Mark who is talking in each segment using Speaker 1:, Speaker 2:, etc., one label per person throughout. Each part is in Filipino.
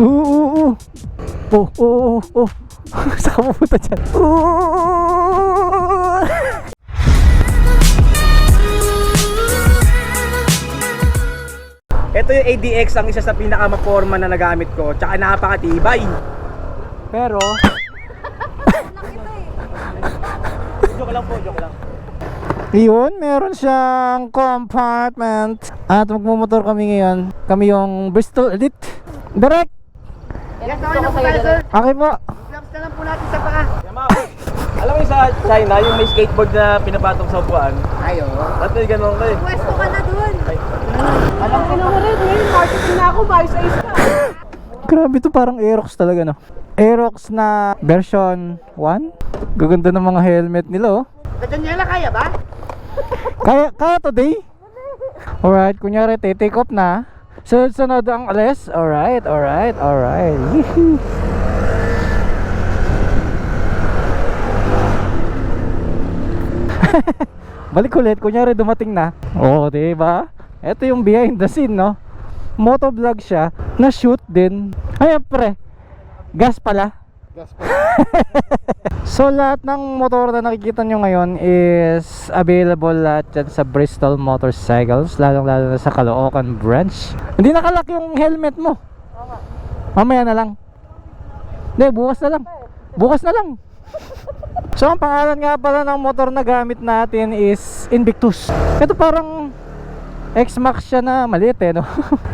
Speaker 1: Oo. Oh. Saan ka pupunta dyan?
Speaker 2: Ito yung ADX, ang isa sa pinaka-maporma na nagamit ko. Tsaka napakatibay. Pero joke lang po, joke lang.
Speaker 1: Yun, meron siyang compartment. At magmumotor kami ngayon. Kami yung Bristol Elite. Direct!
Speaker 3: Yes, okay na po tayo, sir.
Speaker 1: Okay po.
Speaker 3: Gloves na lang po natin sa paa.
Speaker 2: Alam mo yung sa China, yung may skateboard na pinapatong sa upuan.
Speaker 3: Ayo.
Speaker 2: Ba't may ganun ko eh?
Speaker 3: Pwesto ka na dun.
Speaker 2: Alam ko
Speaker 3: Ano mo rin, ngayon, market na ako, maayos ayos ka.
Speaker 1: Grabe to, parang Aerox talaga, no? Aerox na version 1. Gaganda ng mga helmet nila, oh.
Speaker 3: Daniela, kaya ba?
Speaker 1: Kaya today? Alright, kunyari take off na. Sunod ang alis. Alright. Yee-hoo. Balik ulit, kunyari dumating na. Oo, diba? Ito yung behind the scene, no? Motovlog siya, na-shoot din. Ayan pre, gas pala. So lahat ng motor na nakikita nyo ngayon is available lahat dyan sa Bristol Motorcycles, lalong lalo na sa Caloocan branch. Hindi nakalak yung helmet mo. Mamaya na lang. Hindi, bukas na lang. So ang pangalan nga pala ng motor na gamit natin is Invictus. Ito parang X-Max siya na maliit eh, no?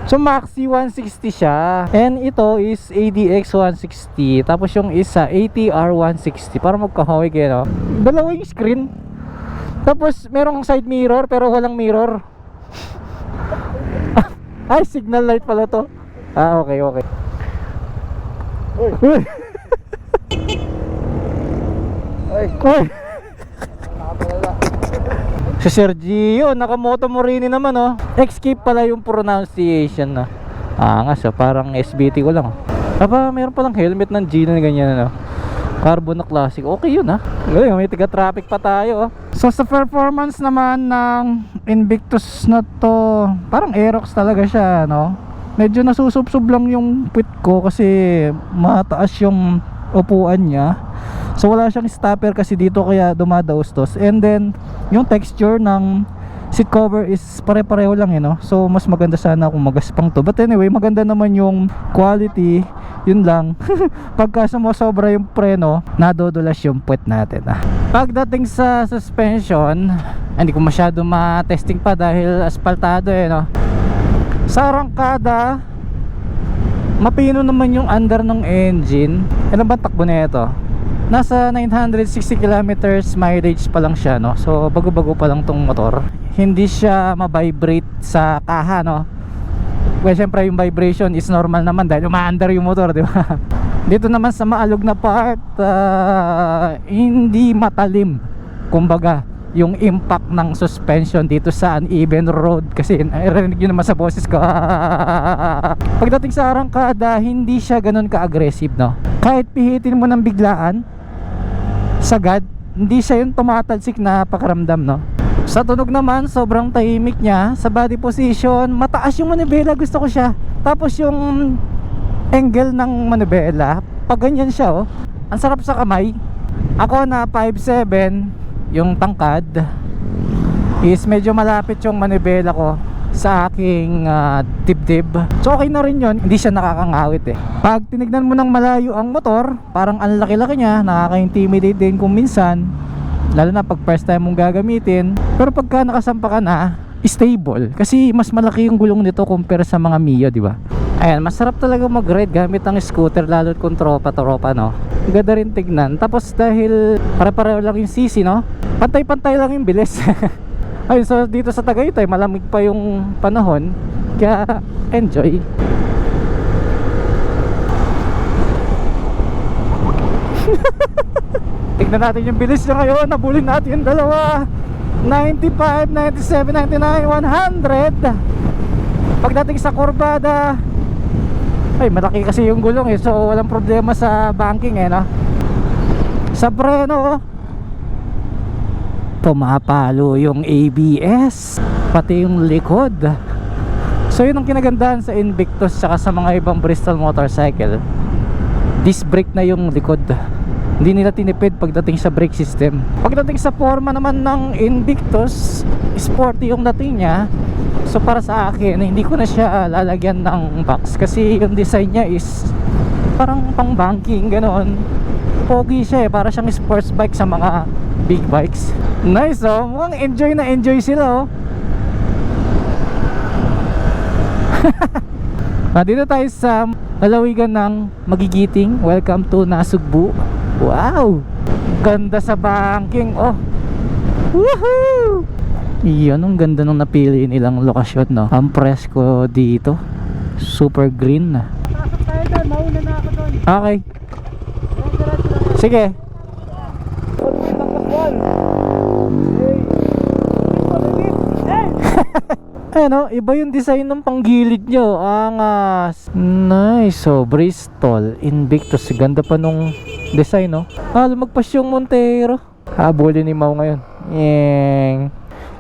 Speaker 1: So Maxi 160 siya. And ito is ADX 160. Tapos yung isa ATR 160. Para magkahawig eh, no? Dalawa yung screen. Tapos merong side mirror pero walang mirror. Ay, signal light pala to. Ah, okay. Uy. Uy. Si Sergio, nakamoto Morini naman, oh. Escape pala yung pronunciation, no? Nga, so parang SBT ko lang, oh. Aba, meron palang helmet ng Gino na ganyan, no? Carbon na classic, okay yun, ha? Ngayon, may tiga-traffic pa tayo, oh. So sa performance naman ng Invictus na to, parang Aerox talaga siya, no? Medyo nasusubsob lang yung puwit ko kasi mataas yung upuan niya. So wala siyang stopper kasi dito kaya dumadaustos. And then yung texture ng seat cover is pare-pareho lang, no? So mas maganda sana kung magaspang to. But anyway, maganda naman yung quality. Yun lang. Pagka sumosobra yung preno, nadodulas yung puwet natin, ah. Pagdating sa suspension, hindi ko masyado ma-testing pa dahil aspaltado eh, no? Sa arangkada, mapino naman yung under ng engine. Ano ba takbo na ito? Nasa 960 kilometers mileage pa lang siya, no? So bago-bago pa lang tong motor. Hindi siya ma-vibrate sa kaha, no? Well, syempre yung vibration is normal naman dahil umaandar yung motor, di ba? Dito naman sa maalog na part, hindi matalim, kumbaga, yung impact ng suspension dito sa uneven road. Kasi narinig nyo naman sa boses ko. Pagdating sa arangkada, hindi siya ganun ka-aggressive, no? Kahit pihitin mo ng biglaan, sagad, hindi siya yung tumatalsik na pakiramdam, no? Sa tunog naman, sobrang tahimik niya. Sa body position, mataas yung manibela, gusto ko siya. Tapos yung angle ng manibela, pag ganyan siya, oh, ang sarap sa kamay. Ako na 5'7", yung tangkad is medyo malapit yung manibela ko sa aking dibdib. So okay na rin yun, hindi siya nakakangawit eh. Pag tinignan mo ng malayo ang motor, parang ang laki-laki niya, nakaka-intimidate din kung minsan, lalo na pag first time mong gagamitin. Pero pagka nakasampa ka na, stable kasi mas malaki yung gulong nito compare sa mga Mio, di ba? Ayan, masarap talaga mag-ride gamit ang scooter, lalo kung tropa-tropa, no? Ganda rin tignan. Tapos dahil pare-pareho lang yung CC, no? Pantay-pantay lang yung bilis. Ayun, so dito sa Tagaytay malamig pa yung panahon, kaya enjoy. Tignan natin yung bilis niya ngayon. Nabulin natin yung dalawa. 95, 97, 99, 100. Pagdating sa kurbada, ay malaki kasi yung gulong eh, so walang problema sa banking eh, no? Sa preno, pumapalo yung ABS, pati yung likod. So yun ang kinagandahan sa Invictus saka sa mga ibang Bristol motorcycle. Disc brake na yung likod. Hindi nila tinipid pagdating sa brake system. Pagdating sa forma naman ng Invictus, sporty yung dating niya. So para sa akin, hindi ko na siya lalagyan ng box kasi yung design niya is parang pang banking ganon. Pogi siya eh, para siyang sports bike sa mga big bikes. Nice oh, mukhang enjoy na enjoy sila oh. Dito tayo sa lalawigan ng Magigiting. Welcome to Nasugbu. Wow! Ganda sa banking oh. Woohoo! Iyon, ang ganda nung napili nilang lokasyon no. Ang presko dito, super green na.
Speaker 3: Pasok tayo doon, mauna na ako doon.
Speaker 1: Okay. Sige. Ano, iba yung design ng panggilid nyo. Angas. Nice. So, Bristol Invictus. Ganda pa nung design, no? Lumagpas yung Montero. Habulin ni Mau ngayon. Yeng.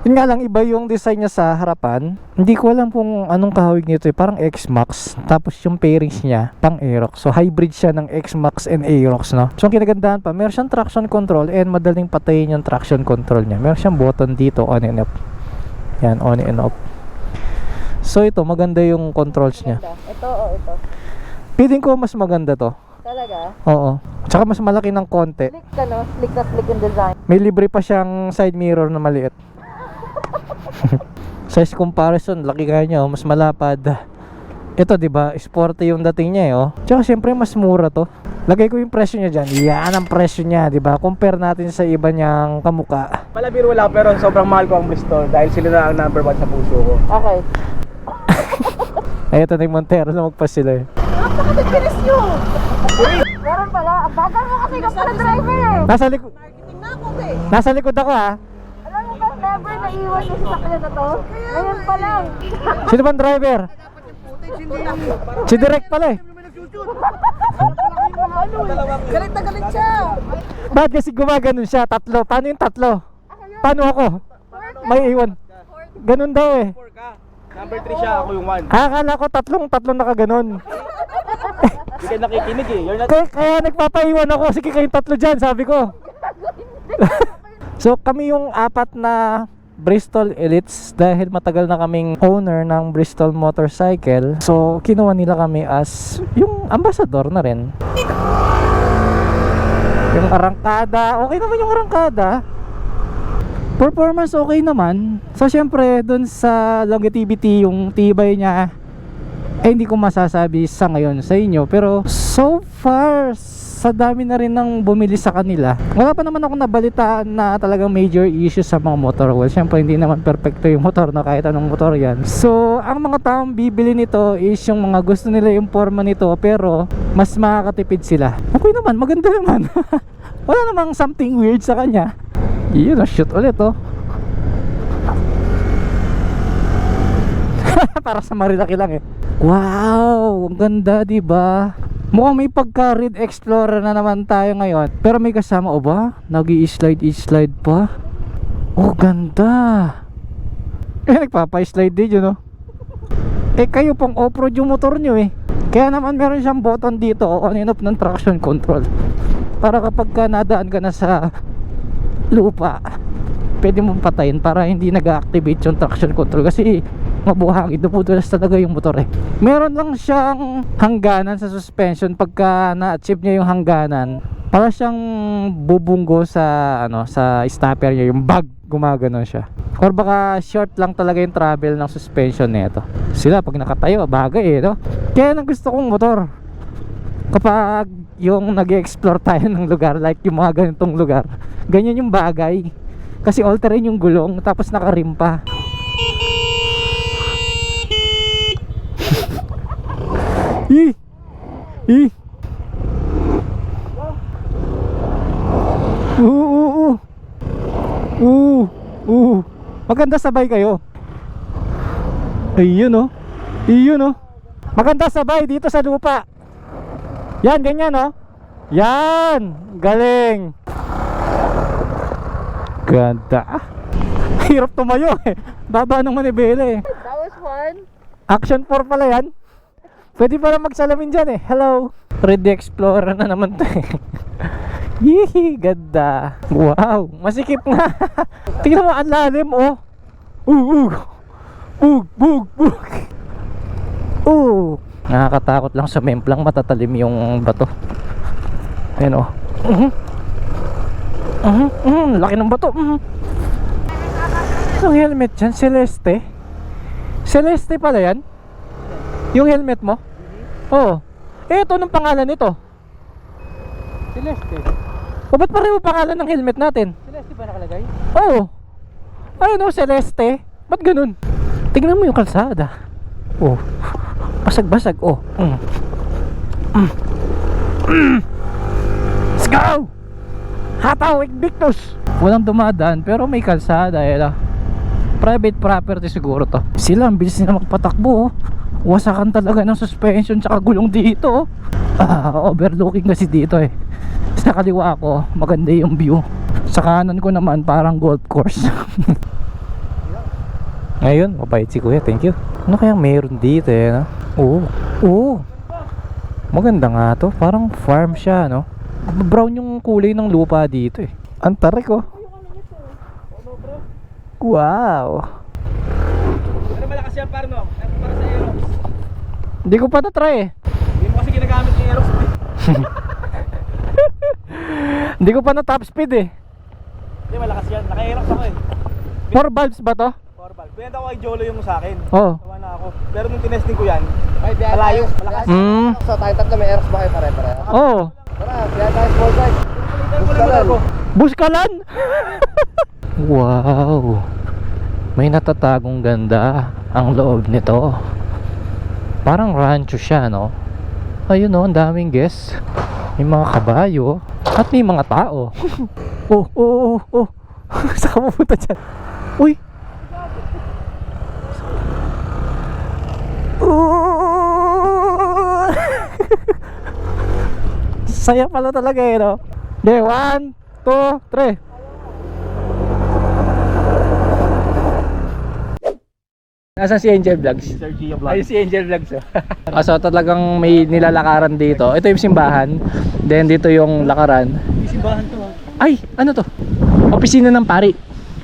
Speaker 1: Yun nga lang, iba yung design niya sa harapan. Hindi ko alam kung anong kahawig nito eh. Parang X-Max. Tapos yung pairings niya, pang Aerox. So hybrid siya ng X-Max and Aerox, no? So ang kinagandahan pa, meron siyang traction control and madaling patayin yung traction control niya. Meron siyang button dito, on and off. Yan, on and off. So ito, maganda yung controls niya.
Speaker 3: Ito o ito.
Speaker 1: Feeling ko mas maganda to.
Speaker 3: Talaga?
Speaker 1: Oo. Tsaka mas malaki ng konti.
Speaker 3: Slick ka no? Slick na slick yung design.
Speaker 1: May libre pa siyang side mirror na maliit. Size comparison, laki kaya niya, oh, mas malapad. Ito, 'di ba? Sporty yung dating niya, eh, oh. Tsaka syempre mas mura 'to. Lagay ko yung presyo niya diyan. Yan ang presyo niya, 'di ba? Compare natin sa iba niyang kamuka.
Speaker 2: Palabiro wala pero sobrang mahal ko ang Bristol dahil sila na ang number 1 sa puso ko.
Speaker 3: Okay.
Speaker 1: Ay, ito na yung Montero, lumagpas sila eh.
Speaker 3: Napakabilis nyo! Meron pala, ang bagal mo kasi ka pala driver eh.
Speaker 1: Nasa likod.
Speaker 3: Marketing na ako eh.
Speaker 1: Nasa likod ako ha.
Speaker 3: Alam mo ba, never naiwan yung sasakyan na to? Ngayon pa lang.
Speaker 1: Sino bang driver? Si Direk pala eh.
Speaker 3: Galit na galit siya.
Speaker 1: Bakit kasi gumaganon siya? Tatlo. Paano yung tatlo? Paano ako? May iwan. Ganun daw eh.
Speaker 2: Number 3 siya, ako yung 1.
Speaker 1: Akala ko tatlong nakaganon.
Speaker 2: Hindi ka nakikinig eh. You're not...
Speaker 1: Kaya nagpapaiwan ako. Sige kayong tatlo dyan, sabi ko. So kami yung apat na Bristol Elites dahil matagal na kaming owner ng Bristol motorcycle. So kinuha nila kami as yung ambassador na rin. Yung arangkada, okay naman yung arangkada. Performance okay naman. So syempre dun sa longevity, yung tibay niya, hindi ko masasabi sa ngayon sa inyo. Pero so far, sa dami na rin ng bumili sa kanila, wala pa naman ako nabalitaan na talagang major issue sa mga motor. Well, syempre hindi naman perfecto yung motor na kahit anong motor yan. So ang mga taong bibili nito is yung mga gusto nila yung forma nito pero mas makakatipid sila. Okay naman, maganda naman. Wala namang something weird sa kanya. Yun, shoot ulit oh. Para sa marilaki lang eh. Wow, ang ganda, diba? Mukhang may pagka Red Explorer na naman tayo ngayon. Pero may kasama, o ba? Nag-i-slide pa. Oh, ganda. Nagpapa-slide din yun, oh. Kayo pong off-road yung motor nyo eh. Kaya naman meron siyang button dito, on and off ng traction control. Para kapag ka nadaan ka na sa lupa, pwede mong patayin para hindi nag-activate yung traction control kasi mabuhangin, dupudulas talaga yung motor eh. Meron lang siyang hangganan sa suspension. Pagka na-achieve niya yung hangganan, para siyang bubunggo sa sa stopper niya, yung bag, gumaganon siya. Or baka short lang talaga yung travel ng suspension nito. Sila pag nakatayo, bagay eh, no? Kaya ang gusto kong motor kapag yung nag-explore tayo ng lugar, like yung mga ganitong lugar, ganyan yung bagay kasi all-terrain yung gulong tapos naka-rim pa. Maganda sabay kayo. Ayun oh. Ayun oh. Maganda sabay dito sa lupa. Yan, ganyan oh. Yan, galing. Ganda. Hirap tumayo eh. Baba ng manibela eh.
Speaker 3: That was fun.
Speaker 1: Action 4 pala yan. Pwede pala magsalamin dyan eh. Hello. 3D Explorer na naman to eh. Yee, ganda. Wow, masikip nga. Tingnan mo, ang lalim oh. Bug. Nakakatakot lang sa memplang, matatalim yung bato. Ayan oh. Laki ng bato. Ang helmet dyan, Celeste. Celeste pala yan? Yung helmet mo? Oo. Ito, anong pangalan nito?
Speaker 2: Celeste.
Speaker 1: O ba't pareho pangalan ng helmet natin?
Speaker 2: Celeste ba nakalagay?
Speaker 1: Oo. Ayun o, Celeste. Ba't ganun? Tingnan mo yung kalsada. Oh. Basag-basag. Oh. Let's go! Hataw, Invictus! Walang dumadaan pero may kalsada. Private property siguro to. Sila, ang bilis nila magpatakbo. Wasakan talaga ng suspension tsaka gulong dito. Overlooking kasi dito eh. Sa kaliwa ko, maganda yung view. Sa kanan ko naman, parang golf course. Ngayon, mabait si kuya, thank you. Ano kayang meron dito eh, no? Oo. Maganda nga to, parang farm siya, no? Brown yung kulay ng lupa dito eh. Ang tarik oh. Wow.
Speaker 2: Pero malakas yan par no? Para sa Aerox.
Speaker 1: Hindi ko pa na-try eh.
Speaker 2: Hindi mo kasi ginagamit yung Aerox.
Speaker 1: Hindi ko pa na top speed eh.
Speaker 2: Hindi, malakas yan. Naka-Aerox ako eh.
Speaker 1: 4 valves ba to?
Speaker 2: 4 valve. Pinenta ko kay Jolo yung sa akin.
Speaker 1: Oo.
Speaker 2: Tawa na ako. Pero nung tinesting ko yan, malayo, malakas.
Speaker 4: So tayo tatlo may Aerox ba kayo pare-pareho?
Speaker 1: Oo.
Speaker 4: Tara, kaya tayo small bike.
Speaker 1: Buskalan! Wow. May natatagong ganda ang loob nito. Parang rancho siya, no? Ayun no, ang daming guests. May mga kabayo at may mga tao. Oh. Saan ka pupunta dyan? Uy! Saya pala talaga eh, no? Okay, 1, 2, 3. Nasaan si Angel Vlogs?
Speaker 2: Sir Gia Vlog.
Speaker 1: Ayun si Angel Vlogs oh. So talagang may nilalakaran dito. Ito yung simbahan. Then dito yung lakaran.
Speaker 2: May simbahan to ha.
Speaker 1: Ay! Ano to? Opisina ng pari.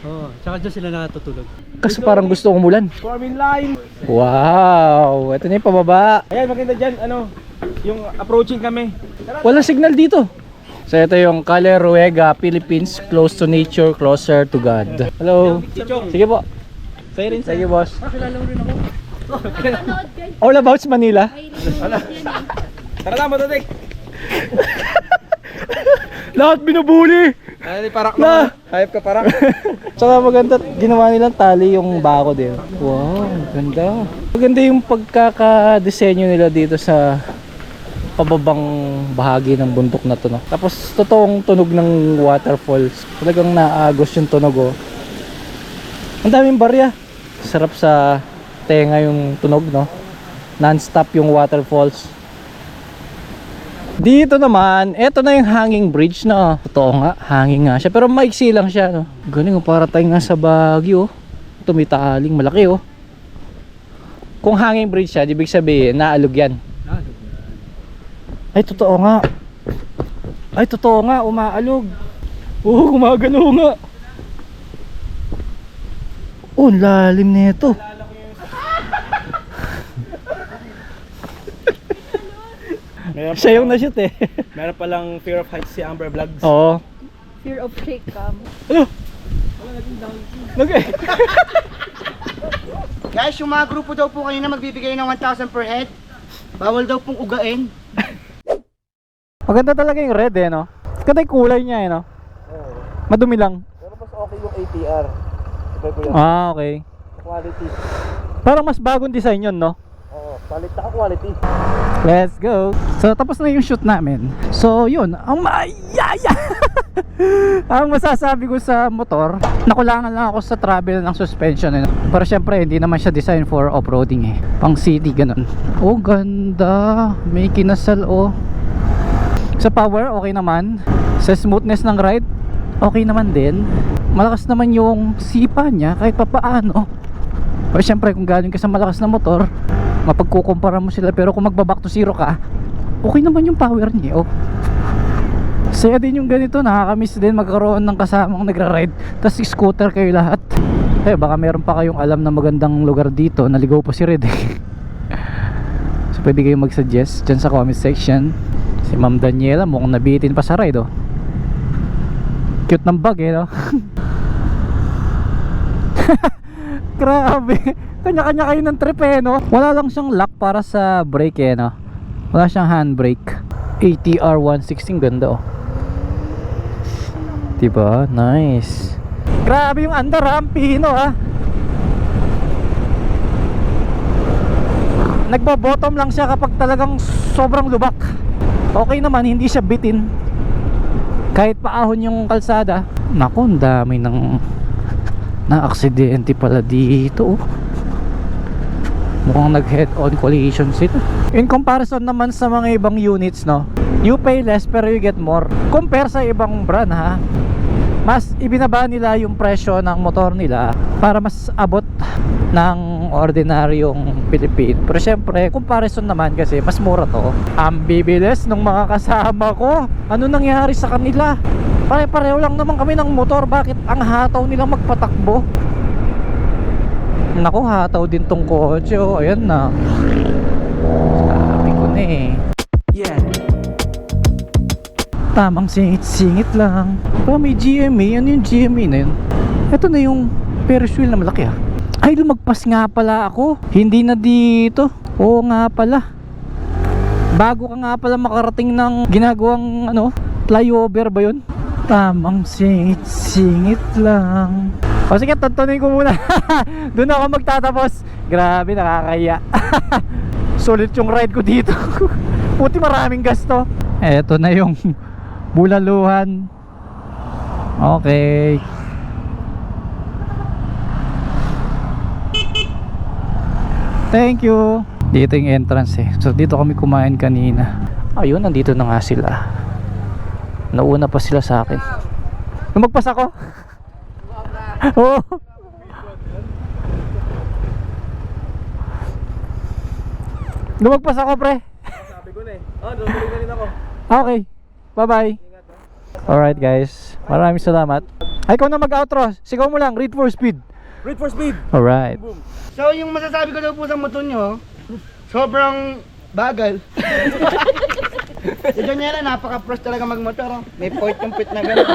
Speaker 2: Oo, tsaka dyan sila natutulog.
Speaker 1: Kasi parang gusto umulan.
Speaker 2: Forming line.
Speaker 1: Wow! Ito na yung pababa.
Speaker 2: Ayan, maganda dyan, ano, yung approaching kami.
Speaker 1: Walang signal dito. So ito yung Calle Ruega, Philippines. Close to nature, closer to God. Hello. Sige po. Sige boss. All about Manila.
Speaker 2: Tara na, matutik.
Speaker 1: Lahat binubuli.
Speaker 2: Ay, parak
Speaker 1: na.
Speaker 2: Hayop ka parak.
Speaker 1: Tsaka maganda, ginawa nilang tali yung bako din. Wow, ganda. Maganda yung pagkakadesenyo nila dito sa pababang bahagi ng bundok na to, no? Tapos totoong tunog ng waterfalls. Talagang naagos yung tunog, oh. Ang daming barya. Sarap sa tenga yung tunog, no? Non-stop yung waterfalls. Dito naman, eto na yung hanging bridge na. Totoo nga, hanging nga siya. Pero maiksi lang siya, no? Galing, oh, para tayo nga sa Baguio. Tumitaaling, malaki, oh. Kung hanging bridge siya, ibig sabihin, naalog yan. Ay, totoo nga. Ay, totoo nga, umaalog. Oo, gumagalaw nga. Oh, lalim nito. Siya yung na-shoot eh.
Speaker 2: Meron palang fear of heights si Amber Vlogs.
Speaker 1: Oo.
Speaker 3: Fear of shake cam.
Speaker 1: Ano? Okay.
Speaker 4: Guys, yung mga grupo daw po kanina magbibigay ng 1,000 per head. Bawal daw pong ugain.
Speaker 1: Maganda talaga yung red eh, no? Ganda yung kulay niya eh, no?
Speaker 2: Oo.
Speaker 1: Madumi lang.
Speaker 2: Pero mas okay yung ATR. Iba po yung
Speaker 1: Okay.
Speaker 2: quality.
Speaker 1: Parang mas bagong design yun, no?
Speaker 2: Oo, palit na quality.
Speaker 1: Let's go. So tapos na yung shoot namin. So yun, ang mayaya. Ang masasabi ko sa motor, nakulangan lang ako sa travel ng suspension eh. Pero syempre hindi naman siya design for off-roading eh. Pang city ganun. Oh ganda. May kinasal oh. Sa power okay naman. Sa smoothness ng ride okay naman din. Malakas naman yung sipa niya kahit papaano. Pero syempre kung galing ka sa malakas na motor, mapagkukumpara mo sila. Pero kung magbaback to zero ka, okay naman yung power niya. Oh, saya din yung ganito. Nakakamiss din magkaroon ng kasamang nagra-ride, tas scooter kayo lahat. Baka meron pa kayong alam na magandang lugar dito. Naligaw pa si Red so pwede kayong mag-suggest dyan sa comment section. Si Ma'am Daniela mukhang nabitin pa sa ride. Oh, cute ng bag no. Grabe, kanya-kanya kayo ng trip no. Wala lang siyang lock para sa brake no. Wala siyang handbrake. ATR 116, ganda oh. Diba? Nice. Grabe yung underarm Pino Nagbo-bottom lang siya kapag talagang sobrang lubak. Okay naman, hindi siya bitin. Kahit paahon yung kalsada. Naku, ang dami ng aksidente pala dito. Mukhang nag-head-on collision sila. In comparison naman sa mga ibang units no, you pay less pero you get more. Compare sa ibang brand mas ibinaba nila yung presyo ng motor nila para mas abot ng ordinaryong Pilipino. Pero syempre, comparison naman kasi mas mura to. Ang bibilis ng mga kasama ko. Ano nangyari sa kanila? Pare-pareho lang naman kami ng motor. Bakit ang hataw nilang magpatakbo? Naku, hataw din tong kotse. Ayan na. Sabi ko na
Speaker 2: Yeah.
Speaker 1: tamang singit-singit lang. May GMA. Ano yung GMA na yun? Ito na yung Ferris wheel na malaki Ay, lumagpas nga pala ako. Hindi na dito. Oo nga pala. Bago ka nga pala makarating ng ginagawang flyover ba yun? Tamang singit-singit lang. O sige, tontonin ko muna. Doon ako magtatapos. Grabe, nakakaya. Sulit yung ride ko dito. Puti maraming gasto. Eto na yung bulaluhan. Okay. Thank you. Dito yung entrance So dito kami kumain kanina. Ayun, nandito na nga sila. Nauna pa sila sa akin. Lumagpas ako. Oo. Lumagpas ako, pre.
Speaker 2: Sabi ko na dumating na rin ako.
Speaker 1: Okay. Bye-bye. Alright guys. Maraming salamat. Ay, ikaw na mag-outro. Sigaw mo lang. Read for speed.
Speaker 2: Read for speed.
Speaker 1: Alright.
Speaker 4: So yung masasabi ko daw po sa motor nyo, sobrang bagal. Si Daniela, napaka-pros talaga magmotor. May point yung pit na gano'n.